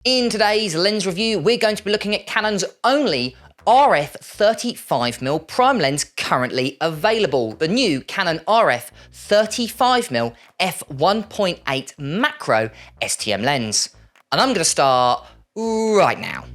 In today's lens review, we're going to be looking at Canon's only RF 35mm prime lens currently available, the new Canon RF 35mm f1.8 Macro STM lens. And I'm going to start right now.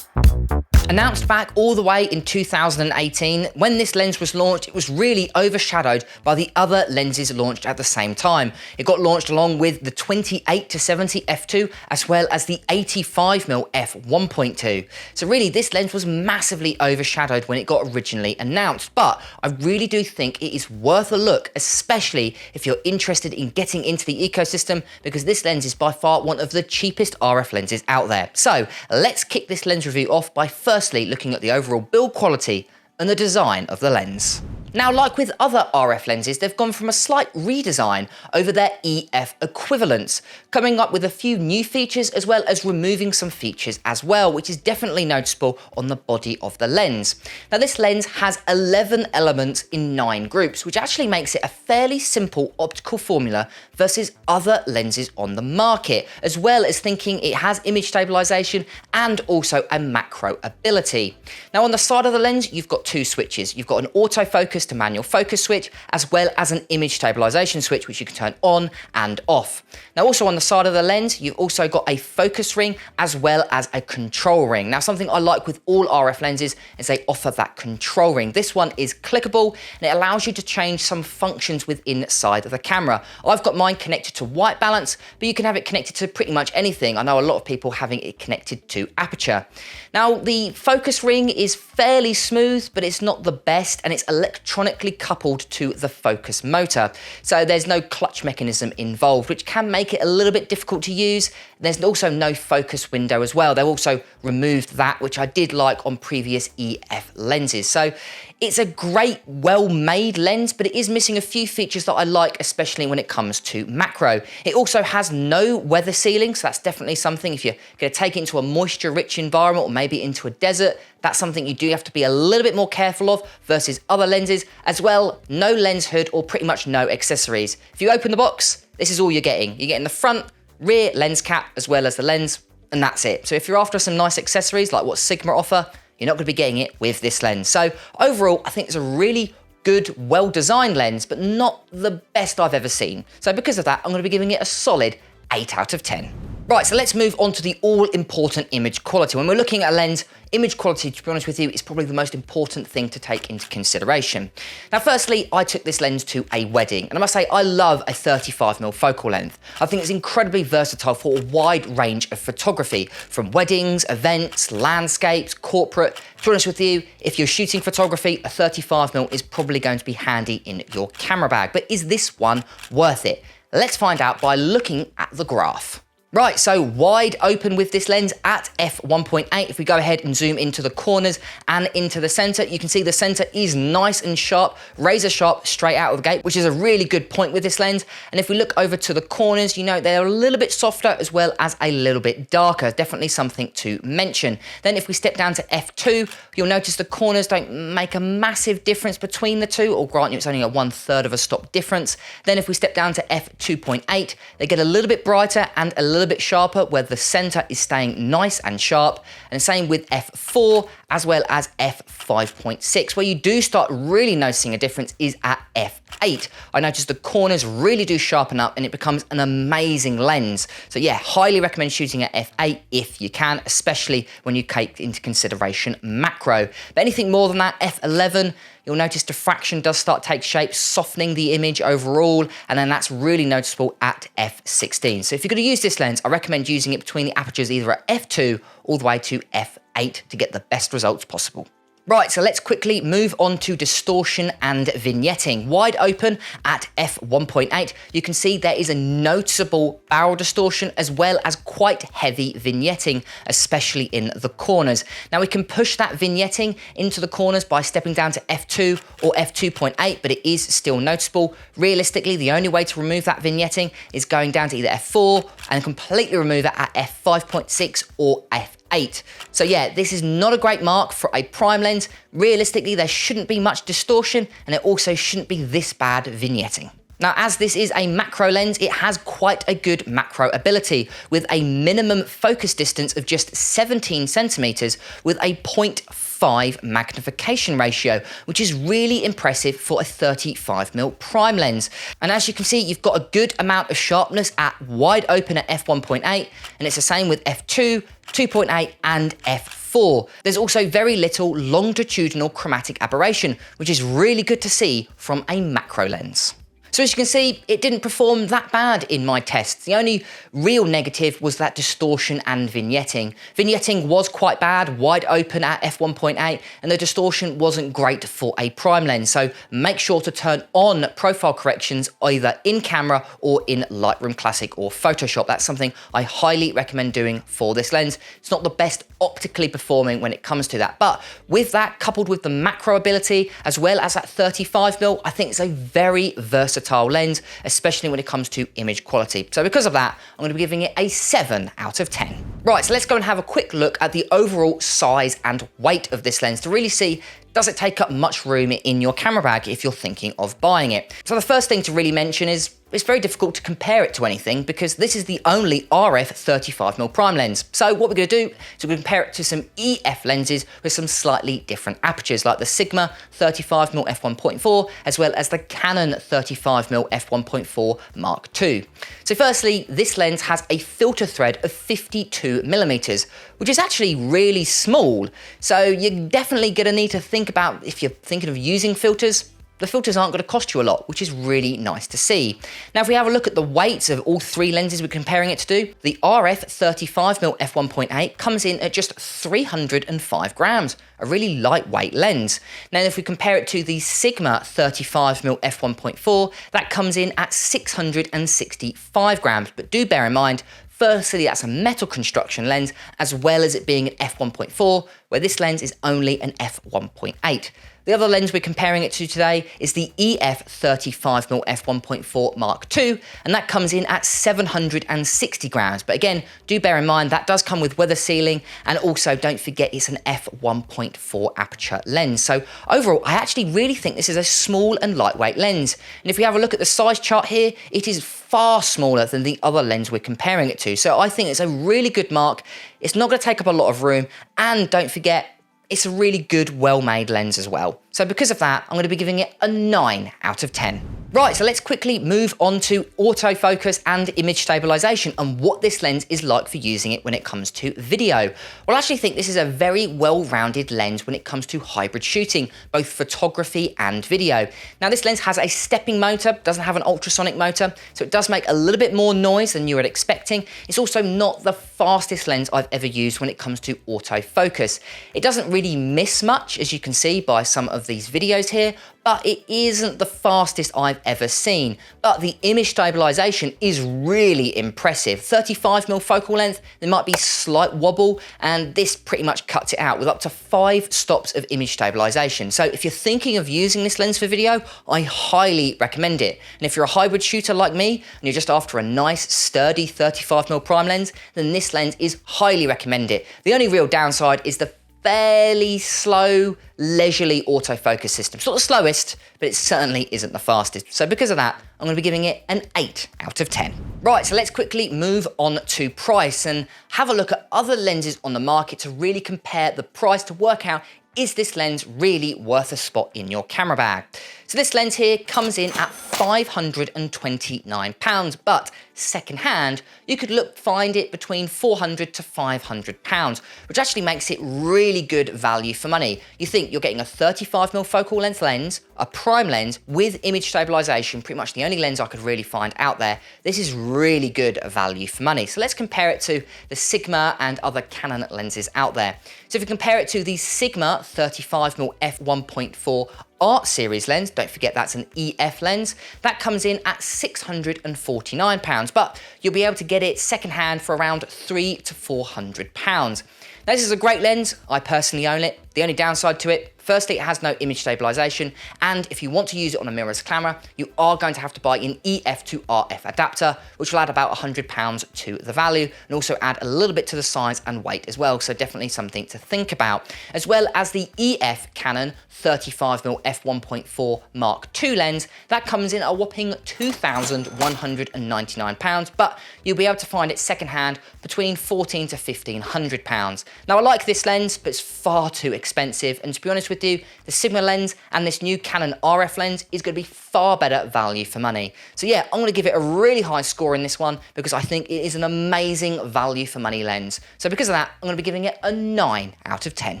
Announced back all the way in 2018, when this lens was launched, it was really overshadowed by the other lenses launched at the same time. It got launched along with the 28-70 f2 as well as the 85mm f1.2. So really this lens was massively overshadowed when it got originally announced, but I really do think it is worth a look, especially if you're interested in getting into the ecosystem, because this lens is by far one of the cheapest RF lenses out there. So let's kick this lens review off by firstly looking at the overall build quality and the design of the lens. Now, like with other RF lenses, they've gone from a slight redesign over their EF equivalents, coming up with a few new features as well as removing some features as well, which is definitely noticeable on the body of the lens. Now, this lens has 11 elements in 9 groups, which actually makes it a fairly simple optical formula versus other lenses on the market, as well as thinking it has image stabilization and also a macro ability. Now, on the side of the lens, you've got 2 switches. You've got an autofocus to manual focus switch, as well as an image stabilization switch, which you can turn on and off. Now, also on the side of the lens, you've also got a focus ring as well as a control ring. Now, something I like with all RF lenses is they offer that control ring. This one is clickable and it allows you to change some functions within inside of the camera. I've got mine connected to white balance, but you can have it connected to pretty much anything. I know a lot of people having it connected to aperture. Now, the focus ring is fairly smooth, but it's not the best, and it's electronically coupled to the focus motor. So there's no clutch mechanism involved, which can make it a little bit difficult to use. There's also no focus window as well. They've also removed that, which I did like on previous EF lenses. So it's a great, well-made lens, but it is missing a few features that I like, especially when it comes to macro. It also has no weather sealing, so that's definitely something if you're going to take it into a moisture-rich environment or maybe into a desert, that's something you do have to be a little bit more careful of versus other lenses. As well, no lens hood or pretty much no accessories. If you open the box, this is all you're getting. You're getting the front, rear lens cap, as well as the lens, and that's it. So if you're after some nice accessories like what Sigma offer, you're not going to be getting it with this lens. So overall, I think it's a really good, well-designed lens, but not the best I've ever seen. So because of that, I'm going to be giving it a solid 8 out of 10. Right, so let's move on to the all-important image quality. When we're looking at a lens, image quality, to be honest with you, is probably the most important thing to take into consideration. Now, firstly, I took this lens to a wedding, and I must say, I love a 35mm focal length. I think it's incredibly versatile for a wide range of photography, from weddings, events, landscapes, corporate. To be honest with you, if you're shooting photography, a 35mm is probably going to be handy in your camera bag. But is this one worth it? Let's find out by looking at the graph. Right, so wide open with this lens at f1.8. If we go ahead and zoom into the corners and into the center, you can see the center is nice and sharp, razor sharp straight out of the gate, which is a really good point with this lens. And if we look over to the corners, you know, they're a little bit softer as well as a little bit darker. Definitely something to mention. Then if we step down to f2, you'll notice the corners don't make a massive difference between the two, or grant you it's only a 1/3 of a stop difference. Then if we step down to f2.8, they get a little bit brighter and a little bit sharper, where the center is staying nice and sharp. And same with f4 as well as f5.6. Where you do start really noticing a difference is at f8. I noticed the corners really do sharpen up and it becomes an amazing lens. So yeah, highly recommend shooting at f8 if you can, especially when you take into consideration macro. But anything more than that, f11, you'll notice diffraction does start to take shape, softening the image overall, and then that's really noticeable at f16. So if you're going to use this lens, I recommend using it between the apertures either at f2 all the way to f8 to get the best results possible. Right, so let's quickly move on to distortion and vignetting. Wide open at f1.8, you can see there is a noticeable barrel distortion as well as quite heavy vignetting, especially in the corners. Now we can push that vignetting into the corners by stepping down to f2 or f2.8, but it is still noticeable. Realistically, the only way to remove that vignetting is going down to either f4 and completely remove it at f5.6 or f8. So yeah, this is not a great mark for a prime lens. Realistically, there shouldn't be much distortion and it also shouldn't be this bad vignetting. Now, as this is a macro lens, it has quite a good macro ability with a minimum focus distance of just 17 centimeters with a 0.5 magnification ratio, which is really impressive for a 35mm prime lens. And as you can see, you've got a good amount of sharpness at wide open at f1.8, and it's the same with f2, 2.8 and f4. There's also very little longitudinal chromatic aberration, which is really good to see from a macro lens. So as you can see, it didn't perform that bad in my tests. The only real negative was that distortion and vignetting. Vignetting was quite bad, wide open at f1.8, and the distortion wasn't great for a prime lens. So make sure to turn on profile corrections either in camera or in Lightroom Classic or Photoshop. That's something I highly recommend doing for this lens. It's not the best optically performing when it comes to that, but with that coupled with the macro ability as well as that 35mm, I think it's a very versatile lens, especially when it comes to image quality. So because of that, I'm going to be giving it a 7 out of 10. Right, so let's go and have a quick look at the overall size and weight of this lens to really see, does it take up much room in your camera bag if you're thinking of buying it? So the first thing to really mention is it's very difficult to compare it to anything because this is the only RF 35mm prime lens. So what we're going to do is we're going to compare it to some EF lenses with some slightly different apertures like the Sigma 35mm f1.4 as well as the Canon 35mm f1.4 Mark II. So firstly, this lens has a filter thread of 52mm, which is actually really small. So you're definitely going to need to think about, if you're thinking of using filters, the filters aren't going to cost you a lot, which is really nice to see. Now, if we have a look at the weights of all three lenses we're comparing it to, the RF 35mm f1.8 comes in at just 305 grams, a really lightweight lens. Now, if we compare it to the Sigma 35mm f1.4, that comes in at 665 grams, but do bear in mind, firstly, that's a metal construction lens, as well as it being an f1.4, where this lens is only an f1.8. The other lens we're comparing it to today is the EF 35mm f1.4 Mark II, and that comes in at 760 grams. But again, do bear in mind that does come with weather sealing, and also don't forget it's an f1.4 aperture lens. So overall, I actually really think this is a small and lightweight lens. And if we have a look at the size chart here, it is far smaller than the other lens we're comparing it to. So I think it's a really good mark. It's not going to take up a lot of room, and don't forget, it's a really good, well-made lens as well. So because of that, I'm going to be giving it a 9 out of 10. Right, so let's quickly move on to autofocus and image stabilization and what this lens is like for using it when it comes to video. Well, I actually think this is a very well-rounded lens when it comes to hybrid shooting, both photography and video. Now, this lens has a stepping motor, doesn't have an ultrasonic motor, so it does make a little bit more noise than you were expecting. It's also not the fastest lens I've ever used when it comes to autofocus. It doesn't really miss much, as you can see by some of these videos here, but it isn't the fastest I've ever seen. But the image stabilization is really impressive. 35mm focal length, there might be slight wobble, and this pretty much cuts it out with up to 5 stops of image stabilization. So if you're thinking of using this lens for video, I highly recommend it. And if you're a hybrid shooter like me, and you're just after a nice, sturdy 35mm prime lens, then this lens is highly recommended. The only real downside is the fairly slow, leisurely autofocus system. It's not the slowest, but it certainly isn't the fastest. So because of that, I'm going to be giving it an 8 out of 10. Right, so let's quickly move on to price and have a look at other lenses on the market to really compare the price to work out, is this lens really worth a spot in your camera bag? So this lens here comes in at £529, but secondhand, you could find it between £400 to £500, which actually makes it really good value for money. You think you're getting a 35mm focal length lens, a prime lens with image stabilization, pretty much the only lens I could really find out there. This is really good value for money. So let's compare it to the Sigma and other Canon lenses out there. So if you compare it to the Sigma 35mm f1.4 Art Series lens, don't forget that's an EF lens, that comes in at £649, but you'll be able to get it secondhand for around £300 to £400. Now, this is a great lens. I personally own it. The only downside to it, Firstly, it has no image stabilization, and if you want to use it on a mirrorless camera, you are going to have to buy an EF to RF adapter, which will add about £100 to the value, and also add a little bit to the size and weight as well, so definitely something to think about. As well as the EF Canon 35mm f1.4 Mark II lens, that comes in a whopping £2,199, but you'll be able to find it secondhand between £1,400 to £1,500. Now I like this lens, but it's far too expensive, and to be honest with you, the Sigma lens and this new Canon RF lens is going to be far better value for money. So yeah, I'm going to give it a really high score in this one because I think it is an amazing value for money lens. So because of that, I'm going to be giving it a 9 out of 10.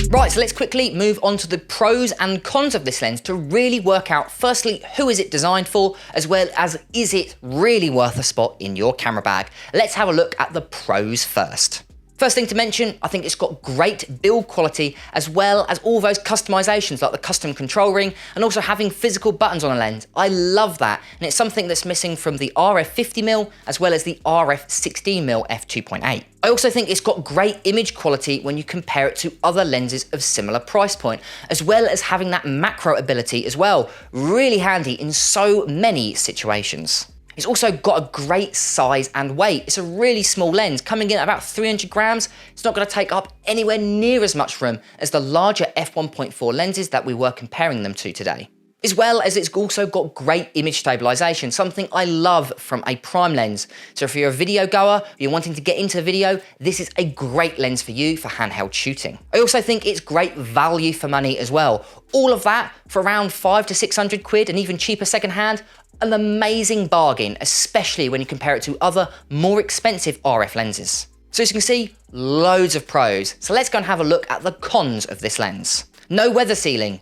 Right, so let's quickly move on to the pros and cons of this lens to really work out, firstly, who is it designed for, as well as is it really worth a spot in your camera bag? Let's have a look at the pros first. First thing to mention, I think it's got great build quality, as well as all those customizations like the custom control ring and also having physical buttons on a lens. I love that, and it's something that's missing from the RF 50mm as well as the RF 16mm f2.8. I also think it's got great image quality when you compare it to other lenses of similar price point, as well as having that macro ability as well. Really handy in so many situations. It's also got a great size and weight. It's a really small lens, coming in at about 300 grams. It's not going to take up anywhere near as much room as the larger f1.4 lenses that we were comparing them to today. As well as it's also got great image stabilization, something I love from a prime lens. So if you're a video goer, you're wanting to get into video, this is a great lens for you for handheld shooting. I also think it's great value for money as well. All of that for around 500 to 600 quid and even cheaper secondhand. An amazing bargain, especially when you compare it to other more expensive RF lenses. So as you can see, loads of pros. So let's go and have a look at the cons of this lens. No weather sealing.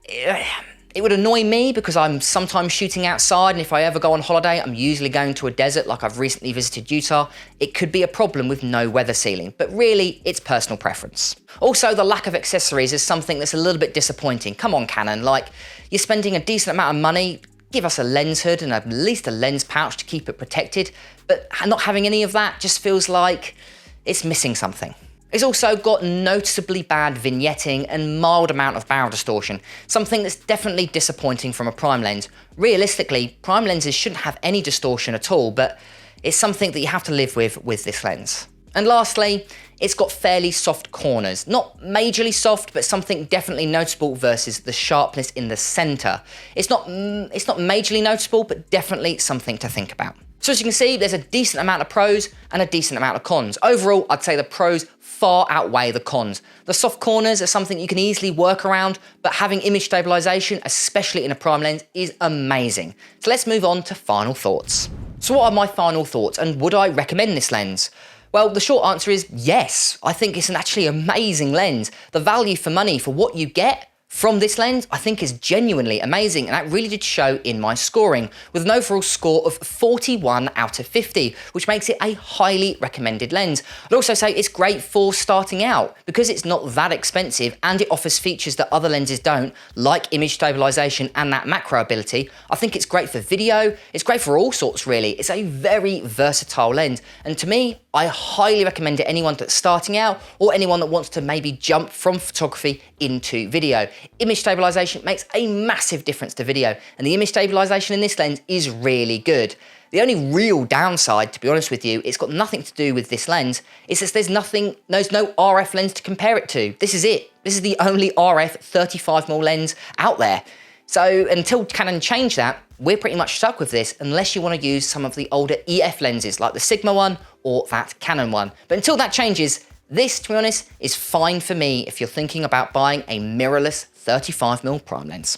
It would annoy me because I'm sometimes shooting outside, and if I ever go on holiday, I'm usually going to a desert like I've recently visited Utah. It could be a problem with no weather sealing, but really it's personal preference. Also, the lack of accessories is something that's a little bit disappointing. Come on, Canon, like you're spending a decent amount of money, give us a lens hood and at least a lens pouch to keep it protected, but not having any of that just feels like it's missing something. It's also got noticeably bad vignetting and mild amount of barrel distortion, something that's definitely disappointing from a prime lens. Realistically, prime lenses shouldn't have any distortion at all, but it's something that you have to live with this lens. And lastly, it's got fairly soft corners. Not majorly soft, but something definitely noticeable versus the sharpness in the center. It's not majorly noticeable, but definitely something to think about. So as you can see, there's a decent amount of pros and a decent amount of cons. Overall, I'd say the pros far outweigh the cons. The soft corners are something you can easily work around, but having image stabilization, especially in a prime lens, is amazing. So let's move on to final thoughts. So what are my final thoughts, and would I recommend this lens? Well, the short answer is yes. I think it's an actually amazing lens. The value for money for what you get from this lens, I think is genuinely amazing, and that really did show in my scoring, with an overall score of 41 out of 50, which makes it a highly recommended lens. I'd also say it's great for starting out, because it's not that expensive and it offers features that other lenses don't, like image stabilization and that macro ability. I think it's great for video, it's great for all sorts really. It's a very versatile lens, and to me, I highly recommend it to anyone that's starting out or anyone that wants to maybe jump from photography into video. Image stabilization makes a massive difference to video, and the image stabilization in this lens is really good. The only real downside, to be honest with you, it's got nothing to do with this lens, is that there's no RF lens to compare it to. This is it. This is the only RF 35mm lens out there. So until Canon change that, we're pretty much stuck with this unless you want to use some of the older EF lenses like the Sigma one or that Canon one. But until that changes, this, to be honest, is fine for me if you're thinking about buying a mirrorless 35mm prime lens.